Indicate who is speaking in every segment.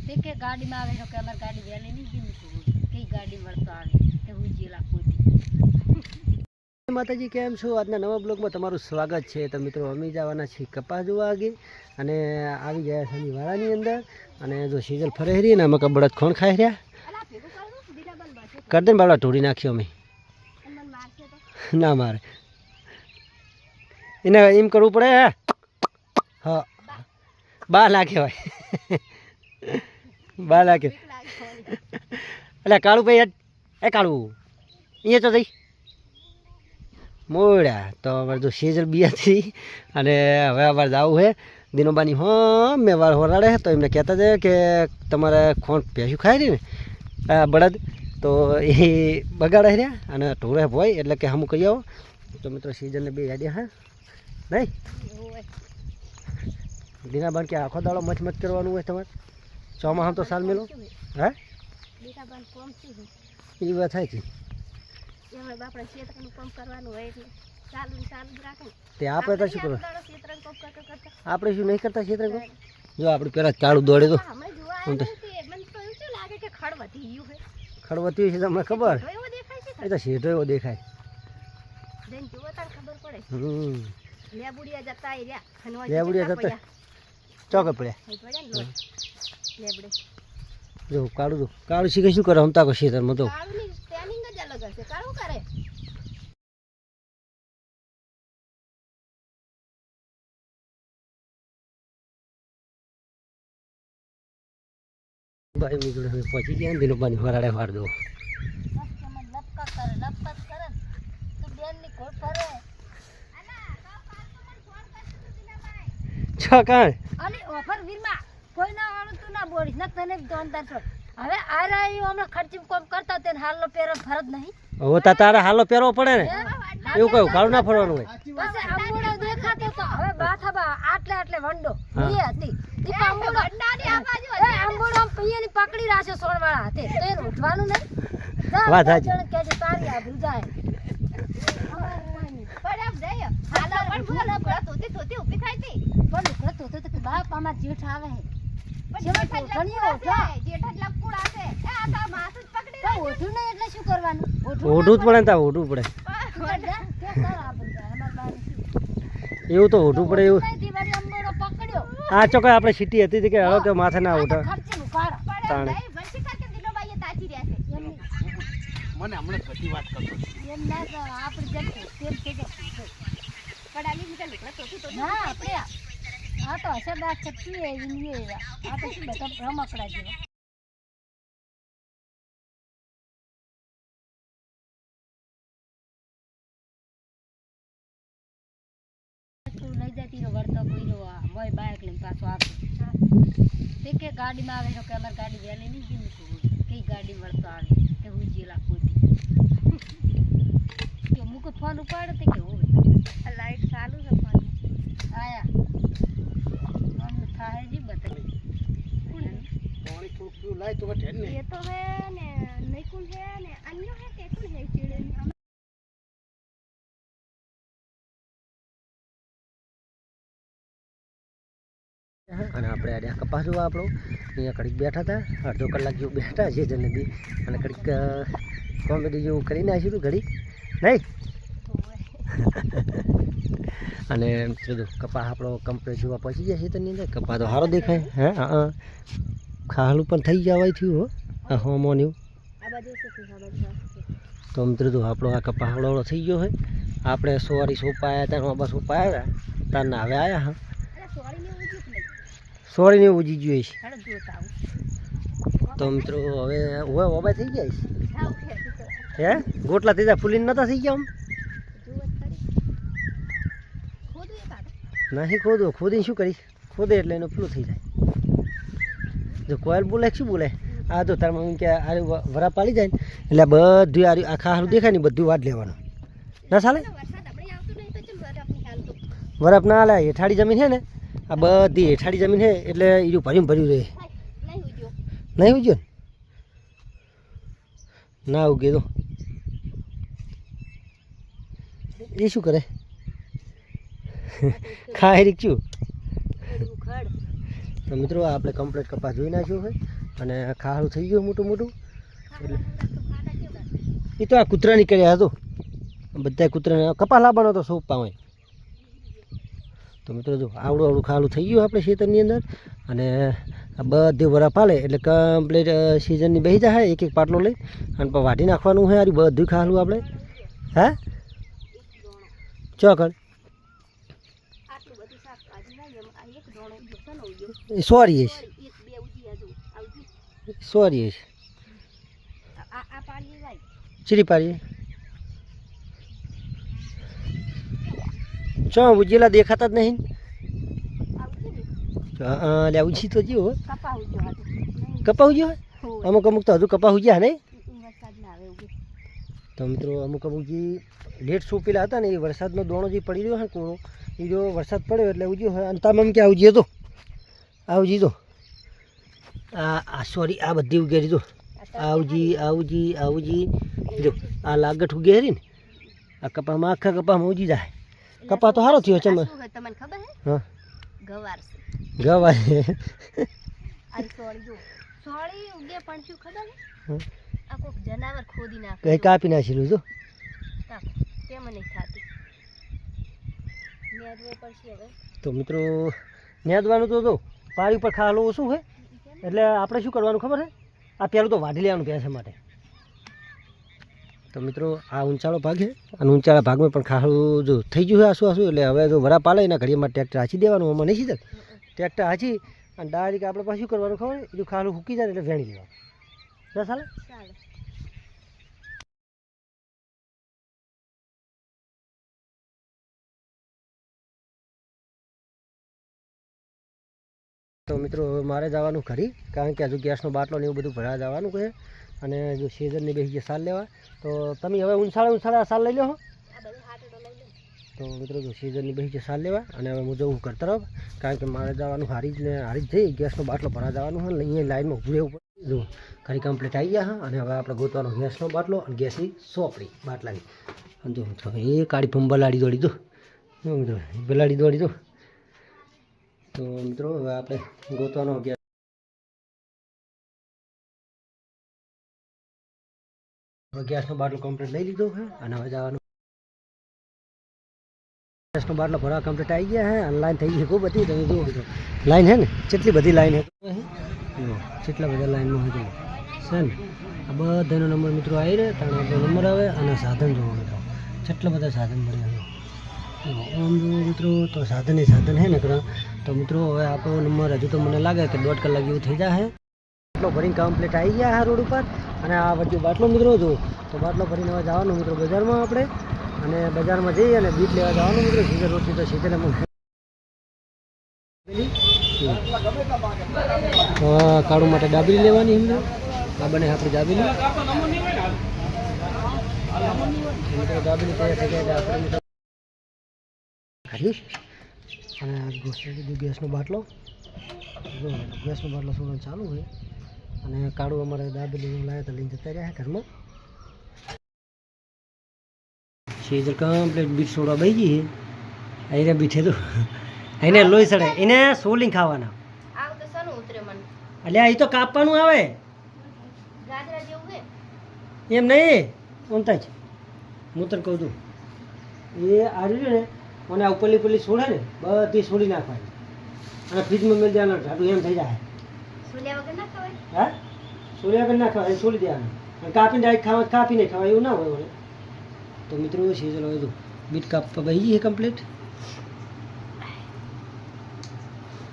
Speaker 1: તે કે ગાડીમાં આવે તો કે અમારી ગાડી વહેલી નહીં ગઈ કઈ ગાડી મળતો આવે તે હું જેલા પોતી
Speaker 2: માતાજી કેમ છો? આજના નવા બ્લોગમાં તમારું સ્વાગત છે. તો મિત્રો અમે જવાના છીએ કપાસ જોવા આગે અને આવી ગયા છે વાળાની અંદર અને જો સીઝલ ફરે રહી ને અમે બળદ ખોણ ખાઈ રહ્યા કરી દે બાબડા ઢોળી નાખ્યો અમે ના મારે એને એમ કરવું પડે. હા બા નાખ્યો હોય બા નાખ્યો એટલે કાળું ભાઈ એ કાળું અહીંયા તો જઈ મોડ્યા તો અમારે જો સીઝલ બિયાથી અને હવે અમારે જવું છે દિનોબાની હા મેં વાર હોરાડે તો એમને કહેતા છે કે તમારે ખોણ ભેંસું ખાઈ રહી ને બળદ તો એ બગાડે રહ્યા અને ઢોળે હોય એટલે કે હમું કહી આવો તો મિત્રો સીઝનને બે યાદ્યા હા નહીં દિનાબાન કે આખો દાડો મચ કરવાનું હોય તમારે ચોમાસા તો સાલ મેલો હે એ વાત થાય છે તે આપણે તો શું કરો આપણે શું નહીં કરતા ક્ષેત્ર જો આપણે પેલા ચાળું દોડે તો ખડવતી છે તમને ખબર એ તો શેઠો એવો દેખાય લેબુડિયા જતા ચોકે પડ્યા જો કાળું તો કાળું શીખે શું કરે હમતા ક્ષેત્રમાં તો ભાઈ मी જોડે પહોંચી ગયા દિનોબાની વરાડે વાર દો છકાણ
Speaker 1: અને ઓફર વીરમાં કોઈ ના વાળું તું ના બોલીશ ન તને દોનદાર છો હવે આ રાઈ હમણાં ખર્ચી કોમ કરતા તે હાલનો પેરો ફરજ નહીં
Speaker 2: હવે તારે હાલો પહેરવો પડે ને એવું કયું કાળું ના ફરવાનું હોય
Speaker 1: પછી આંબોડો દેખાતો તો હવે બાથાબા આટલે વંડો એ હતી દીપા આંબોડો વંડાની આબાજુ એ આંબોડો આમ પૈયાની પકડી રાખ્યો સોણવાળા હાથે તો એ ઉઠવાનું નહીં
Speaker 2: વાત સાચી
Speaker 1: કે જે તારી આબરૂ જાય પડ્યા જાય હાલો પણ બોલ તોતી ઊભી થાય તી પણ તોતી તો બાપ અમાર જેઠ આવે હે જેઠ લપકુડા છે એ આ તા માસ જ પકડી રાખ ઓઠું નહીં એટલે શું કરવાનું
Speaker 2: ઓઢું જ પડે ને તા ઓઢું પડે એવું તો ઓઢું પડે એવું આ ચોકે આપણે સિટી હતી કે હળો કે માથે ના ઉઠા તાણે મને હમણાં બધી વાત કરતો એમ ના આપણે જટ તેલ કે પડાલી મીટર લુકડા તો ના આપણે આ તો અસરદાર શક્તિ એ ઇન્વી એવા આ તો શું બધા રમકડા જેવા લઈ જતી રો વર્તો કોઈ રો મોય બાઇક લઈને પાછો આપે તે કે ગાડીમાં આવે તો કે અમારી ગાડી વહેલી નહીં ગઈ કઈ ગાડી મળતો આવે તે હું જેલા પોતી કે મુકો ફોન ઉપાડે તે કે હોય આ લાઈટ ચાલુ છે ફોન આયા મન થાય જી બતાવી પાણી થોડું લાઈ તો વટે ને એ તો હે ને નહીં કોણ હે ને અન્ય હે કે કોણ હે ચીડે અને આપણે આ કપાસ જોવા આપણો અહીંયા કડીક બેઠા હતા અડધો કલાક જેવું બેઠા છે જને બી અને કડીક કોમેડી જેવું કરીને આવીશું હતું ઘડીક નહીં અને કીધું કપાસ આપણો કમ્પ્લીટ જોવા પહોંચી જાય છે તેની અંદર કપાસ તો સારો દેખાય હે હા ખાલું પણ થઈ જવાય થયું હો આ હોમોન એવું તો મિત્રો તો આપણો આ કપાસ હળવળો થઈ ગયો હોય આપણે સોરી સોપા આવ્યા હતા બસ સોપા આવ્યા તારના હવે આવ્યા હા સોરી ને ઉજી જોઈએ છે તો મિત્રો હવે હોય ઓબાઈ થઈ જાય છે હે ગોટલા તેજા ફૂલીને નતા થઈ ગયા આમ નહીં ખોદો ખોદીને શું કરીશ ખોદે એટલે એનું ફૂલું થઈ જાય જો કોયલ બોલે શું બોલે આ તો તાર મમ્મી કે આ વરા પાડી જાય ને એટલે બધું આ આખા હારું દેખાય ને બધું વાટ લેવાનું ના ચાલે વરફ ના હાલે હેઠાડી જમીન છે ને આ બધી હેઠાડી જમીન છે એટલે એ ભર્યું રહે નહીં ઉગ્યો ના ઉગે તો એ શું કરે ખાઈ રીખ્યું તો મિત્રો આપણે કમ્પ્લીટ કપાસ જોઈ નાખ્યો હોય અને ખારું થઈ ગયું મોટું મોટું એટલે એ તો આ કૂતરા નીકળ્યા હતો બધા કૂતરાને કપા લાવવાનો હતો સોંપવામાં તો મિત્રો જો આવડું આવડું ખાલું થઈ ગયું આપણે ખેતરની અંદર અને આ બધી વરા પાલે એટલે કમ્પ્લીટ સિઝનની બેસી જાય એક એક પાટલો લઈ અને વાઢી નાખવાનું હોય આ બધું ખાલું આપણે હા ચોકડ સોરી સોરી ચીરી પાડીએ ચો ઉજેલા દેખાતા જ નહીં લે ઉછી તો જીવો કપા ઉજ્યો અમુક અમુક તો હજુ કપા ઉજ્યા નહીં તો મિત્રો અમુક અમુક જે લેટ સોંપેલા હતા ને એ વરસાદનો દોણો જે પડી રહ્યો હોય કોળો એ જો વરસાદ પડ્યો એટલે ઉજ્યો હોય અને તમે કે આવજીએ તો આવજી તો આ સોરી આ બધી ઉગેરી તો આવજી જો આ લાગઠ ઉગેરી ને આ કપામાં આખા કપામાં ઉજી જાય કપા તો સારો થયો ચમ
Speaker 1: તમને ખબર હે
Speaker 2: હા
Speaker 1: ગવાર
Speaker 2: ગવાર
Speaker 1: આ સોળી ઉગે પણ શું ખબર હે આ કોક જનાવર ખોદી નાખે
Speaker 2: કઈ કાપી નાખેલું જો
Speaker 1: કેમ નહીં થાતી નેદવે પડશે હવે
Speaker 2: તો મિત્રો નેદવાનું તો પારી ઉપર ખાલો ઓછું હોય એટલે આપણે શું કરવાનું ખબર છે આ પહેલું તો વાઢી લેવાનું ભેંસ માટે તો મિત્રો આ ઊંચાળો ભાગ છે અને ઊંચાળા ભાગમાં પણ ખાલું જો થઈ ગયું છે આસું એટલે હવે જો વરા પાલે એના ઘડીમાં ટ્રેક્ટર હાંચી દેવાનું આમાં નહીં સીધા ટ્રેક્ટર હાંચી અને ડાયરેક્ટ આપણે પાછું કરવાનું ખબર એટલું ખાલું ફૂકી જાય એટલે વેણી લેવાનું બસ હાલે તો મિત્રો હવે મારે જવાનું ખરી કારણ કે હજુ ગેસનો બાટલો ને એવું બધું ભરા જવાનું કહે અને જો સિઝનની બેસી સાલ લેવા તો તમે હવે ઉંછાળા સાલ લઈ લો તો મિત્રો જો સિઝનની બેસી સાલ લેવા અને હવે હું જવું ઘર તરફ કારણ કે મારે જવાનું હારી જ જઈ ગેસનો બાટલો ભરા જવાનું હોય અહીંયા લાઈનમાં ઊભું રહેવું પડે જો ખરી કમ્પ્લીટ આવી ગયા હા અને હવે આપણે ગોતવાનો ગેસનો બાટલો અને ગેસની સોપડી બાટલાની અને જો મિત્રો એ કાળી ફમ બલાડી દોડી દો મિત્રો બલાડી દોડી દો તો મિત્રો હવે આપણે ગોતવાનો ગેસનો બાટલો કમ્પ્લીટ લઈ લીધો છે અને હવે જવાનું ગેસનો બાટલો ભરવા કમ્પ્લીટ આવી ગયા હે અને લાઈન થઈ ગઈ ખૂબ બધી તમે જુઓ લાઈન હે ને કેટલી બધી લાઈન હે કેટલા બધા લાઈનમાં હોય છે ને આ બધાનો નંબર મિત્રો આવી રહે ત્રણ આપણો નંબર આવે અને સાધન જોવો મિત્રો કેટલા બધા સાધન મળ્યા આમ જો મિત્રો તો સાધન હે ને તો મિત્રો હવે આપણો નંબર હજુ તો મને લાગે કે 1.5 કલાક જેવું થઈ જાય બાટલો ભરીને કમ્પ્લીટ આવી ગયા આ રોડ ઉપર અને આ વચ્ચે બાટલો મિત્રો જો તો બાટલો ભરીને હવે જવાનું મિત્રો બજારમાં આપણે અને બજારમાં જઈ અને બીટ લેવા જવાનું મિત્રો સીધે રોડથી તો સીધે કાળું માટે ડાબરી લેવાની મિત્રો આ બને આપણી ડાબરી ડાબરી તૈયાર થઈ ગયા આપણે અને ગેસનો બાટલો જો ગેસનો બાટલો સોડવાનું ચાલુ હોય અને કાળું અમારે દાબેલી લાવ્યા તો લઈને જતા રહ્યા ઘરમાં સીઝર કમ્પ્લીટ બીટ સોડા બહી ગઈ એને બીઠે તો એને લોહી સડે એને સોલિંગ ખાવાના એટલે એ તો કાપવાનું આવે એમ નહીં ઓમતા જ હું તને કહું છું એ આર્યું ને અને આ ઉપરલી છોડે ને બધી છોડી નાખવાની અને ફ્રીજમાં મેળ દેવાનું ઢાટું એમ થઈ જાય હા સોલ્યા વગર ના ખવાય છોડી દેવાનું અને કાપીને ડાયરેક્ટ ખાવા કાપીને ખવાય એવું ના હોય મને તો મિત્રો સીઝન હવે તો બીટ કાપવા બહી છે કમ્પ્લીટ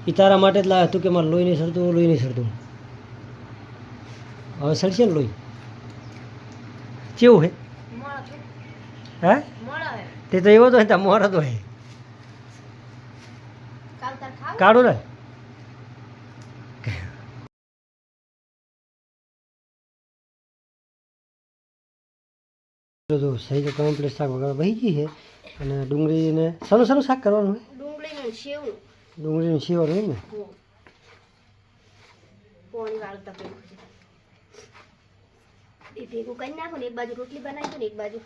Speaker 2: એ તારા માટે જ લાવ્યો હતું કે મારે લોહી નહીં સડતું હવે સડશે ને લોહી કેવું હે હા તે તો એવો તો હોય મોર હતો હે કાઢો ને તો સહી તો કમ્પ્લીટ શાક વગર વહી ગઈ છે અને ડુંગળીને સરું શાક કરવાનું હોય ડુંગળીનું શેવવાનું હોય ને
Speaker 1: ભેગું કરી નાખો ને એક બાજુ રોટલી બનાવી ને એક બાજુ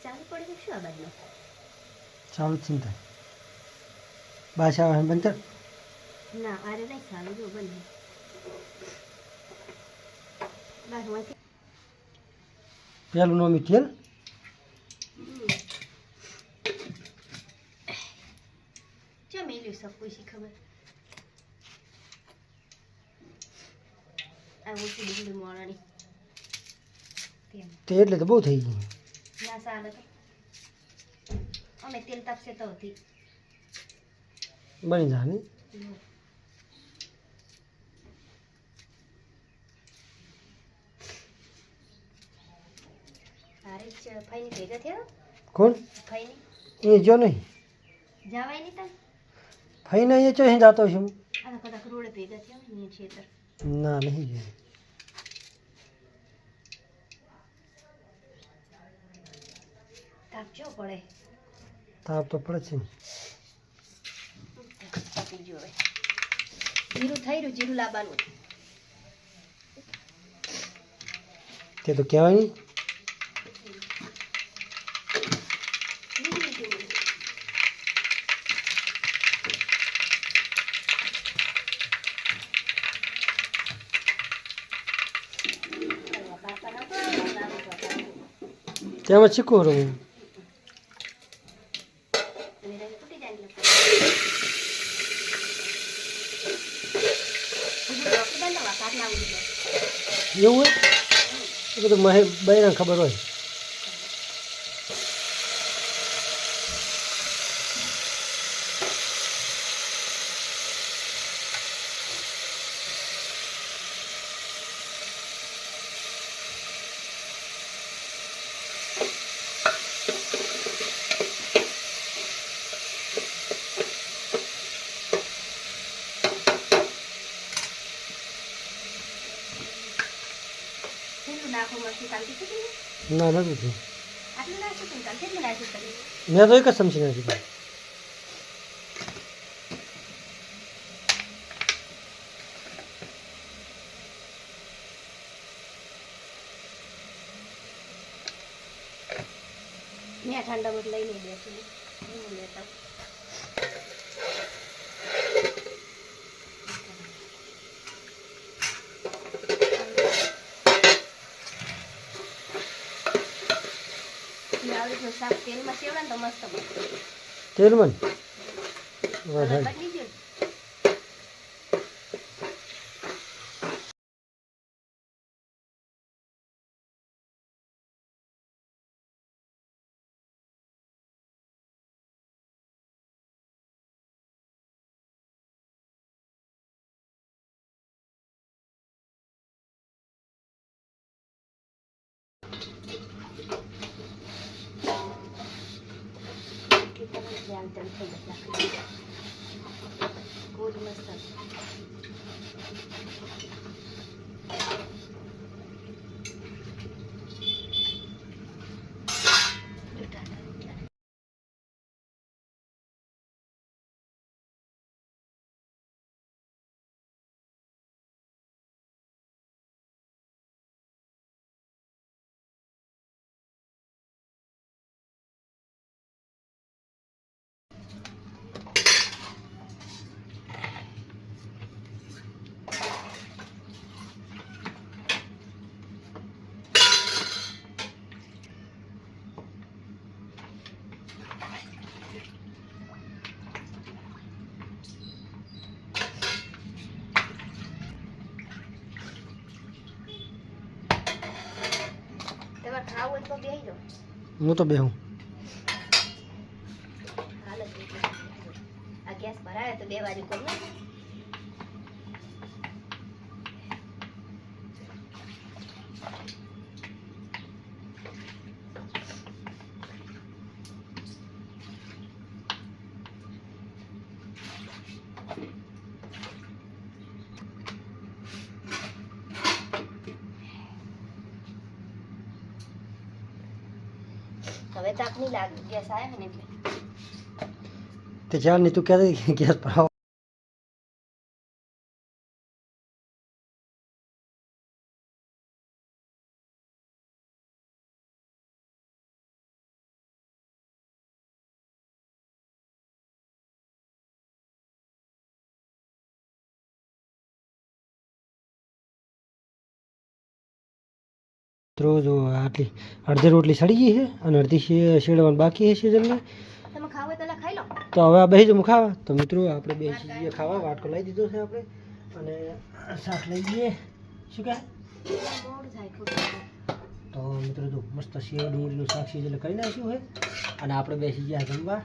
Speaker 1: ચાલુ પડી શું આ બાજુ
Speaker 2: ચાલુ જ ચિંતા બાસા આવે બંધ
Speaker 1: ના આરે નહીં ચાલુ જો બંધ બસ વાંચી
Speaker 2: પેલું નોમી તેલ
Speaker 1: ચો મેલ્યું સબ કોઈ ખબર આ ઓછી ડુંગળી મોળાની
Speaker 2: તે એટલે તો બહુ થઈ ગયું
Speaker 1: ના સાલે તો અમે તેલ તાપશે તો હતી
Speaker 2: બની જા નહીં
Speaker 1: તારી જ ફાઈની ભેગા થયા
Speaker 2: કોણ
Speaker 1: ફાઈની
Speaker 2: એ જો નહીં
Speaker 1: જવાય નહીં તને
Speaker 2: ફઈ ને એ ચો અહીં જાતો છું
Speaker 1: આ તો કદાચ રોડે ભેગા થયા હોય ને છેતર
Speaker 2: ના નહીં જો
Speaker 1: તાપ જો પડે
Speaker 2: તાપ તો પડે છે ને
Speaker 1: તાપી જો હવે જીરું થઈ રહ્યું જીરું લાવવાનું
Speaker 2: તે તો કહેવાય નહીં તેમાં શીખવું રહું એવું હોય એ બધું બૈરાને ખબર હોય ના નથી થયું મેં તો એક જ સમજી નાખી દીધું
Speaker 1: મેં ઠંડા મત લઈ નહીં બેસું હું લેતા શાક તેલમાં સેવડા ને તો મસ્ત બને
Speaker 2: તેલમાં
Speaker 1: બદલી ગયું ધ્યાન તેમ થઈ જશે ગોળ મસ્ત ખાવું તો બેહી જાઓ
Speaker 2: હું તો બેહું
Speaker 1: હાલ આ ગેસ ભરાય તો 2 બાજુ કરું હવે તાપ નહીં લાગે ગેસ આવ્યો ને એટલે
Speaker 2: તે ચાર ની તું કહેતી ગેસ ભરાવો મિત્રો જો આટલી અડધી રોટલી સડી ગઈ છે અને અડધી શેડવાની બાકી છે સેજલને.
Speaker 1: તમે ખાવ તો ખાઈ લો.
Speaker 2: તો હવે આ બેસી જમું ખાવા. તો મિત્રો આપણે બેસી જઈએ ખાવા. વાટકો લઈ દીધો છે આપણે અને શાક લઈ જઈએ. શું કહે? તો મિત્રો જો મસ્ત સેવ ડુંગળીનું શાક સેજલ કરી નાખ્યું છે અને આપણે બેસી ગયા જમવા.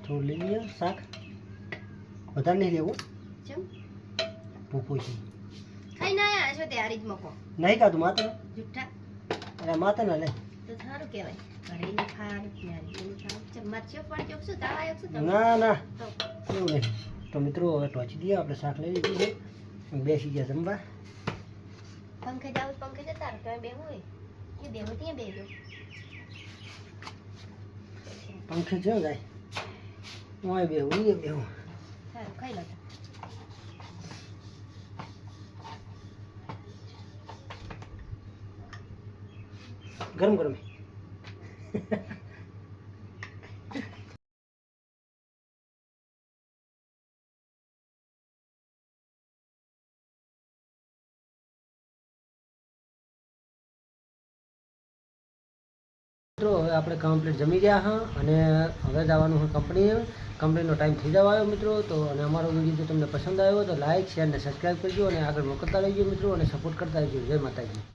Speaker 2: થોડું લઈ લઈએ શાક, વધારે નહીં લેવું. ભૂખું છે.
Speaker 1: ખાઈ ના આયા છો તૈયારી જ મકો.
Speaker 2: નહીં ખાતું માતા
Speaker 1: જુઠ્ઠા.
Speaker 2: અરે માતા ના લે
Speaker 1: તો સારું કહેવાય. ઘરે ની ખાવાનું તૈયારી ખાવાનું. ચમચ છે પણ ચોકસું તાવા એકસું તમે.
Speaker 2: ના ના
Speaker 1: તો
Speaker 2: એવું નહીં. તો મિત્રો હવે ટોચી દઈએ. આપણે શાક લઈ લીધું છે, બેસી ગયા જમવા.
Speaker 1: પંખે જાવ પંખે જતા રહો. તમે બેહું હોય એ બેહું ત્યાં બેહજો.
Speaker 2: પંખે જો જાય હું બેહું એ બેહું.
Speaker 1: સારું ખાઈ લો.
Speaker 2: ગરમ ગરમ. મિત્રો હવે આપણે કમ્પ્લીટ જમી ગયા હા અને હવે જવાનું હોય કંપનીનો ટાઈમ થઈ જવા આવ્યો મિત્રો. તો અને અમારો વિડીયો જો તમને પસંદ આવ્યો તો લાઈક શેર અને સબસ્ક્રાઈબ કરજો અને આગળ મોકલતા રહેજો મિત્રો અને સપોર્ટ કરતા રહેજો. જય માતાજી.